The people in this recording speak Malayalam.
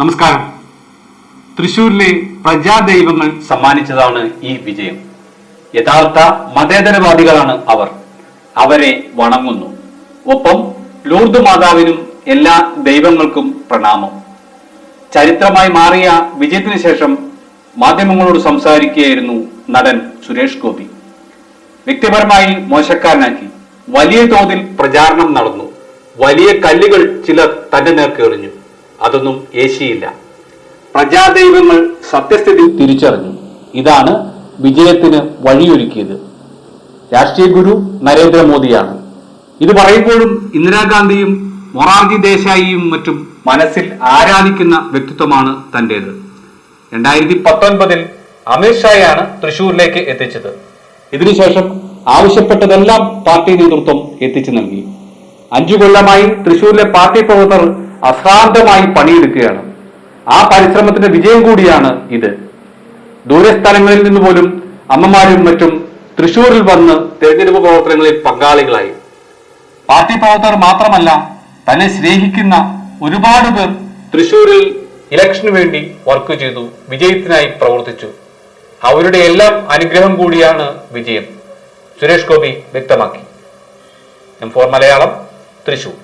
നമസ്കാരം. തൃശൂരിലെ പ്രജാദൈവങ്ങൾ സമ്മാനിച്ചതാണ് ഈ വിജയം. യഥാർത്ഥ മതേതരവാദികളാണ് അവർ. അവരെ വണങ്ങുന്നു. ഒപ്പം ലൂർദ് മാതാവിനും എല്ലാ ദൈവങ്ങൾക്കും പ്രണാമം. ചരിത്രമായി മാറിയ വിജയത്തിന് ശേഷം മാധ്യമങ്ങളോട് സംസാരിക്കുകയായിരുന്നു നടൻ സുരേഷ് ഗോപി. വ്യക്തിപരമായി മോശക്കാരനാക്കി വലിയ തോതിൽ പ്രചാരണം നടന്നു. വലിയ കല്ലുകൾ ചിലർ തന്റെ നേർക്ക് എറിഞ്ഞു. അതൊന്നും ഏശിയില്ല. പ്രജാദൈവങ്ങൾ സത്യസ്ഥിതി തിരിച്ചറിഞ്ഞു. ഇതാണ് വിജയത്തിന് വഴിയൊരുക്കിയത്. രാഷ്ട്രീയ ഗുരു നരേന്ദ്രമോദിയാണ്. ഇത് പറയുമ്പോഴും ഇന്ദിരാഗാന്ധിയും മൊറാർജി ദേശായിയും മറ്റും മനസ്സിൽ ആരാധിക്കുന്ന വ്യക്തിത്വമാണ് തന്റേത്. 2019 അമിത്ഷായാണ് തൃശൂരിലേക്ക് എത്തിച്ചത്. ഇതിനുശേഷം ആവശ്യപ്പെട്ടതെല്ലാം പാർട്ടി നേതൃത്വം എത്തിച്ചു നൽകി. 5 കൊല്ലമായി തൃശൂരിലെ പാർട്ടി പ്രവർത്തകർ അശ്രാന്തമായി പണിയെടുക്കുകയാണ്. ആ പരിശ്രമത്തിന്റെ വിജയം കൂടിയാണ് ഇത്. ദൂരസ്ഥലങ്ങളിൽ നിന്ന് പോലും അമ്മമാരും മറ്റും തൃശൂരിൽ വന്ന് തെരഞ്ഞെടുപ്പ് പ്രവർത്തനങ്ങളിൽ പങ്കാളികളായി. പാർട്ടി പ്രവർത്തകർ മാത്രമല്ല, തന്നെ സ്നേഹിക്കുന്ന ഒരുപാട് പേർ തൃശൂരിൽ ഇലക്ഷന് വേണ്ടി വർക്ക് ചെയ്തു, വിജയത്തിനായി പ്രവർത്തിച്ചു. അവരുടെ എല്ലാം അനുഗ്രഹം കൂടിയാണ് വിജയം. സുരേഷ് ഗോപി വ്യക്തമാക്കി. M4 മലയാളം, തൃശൂർ.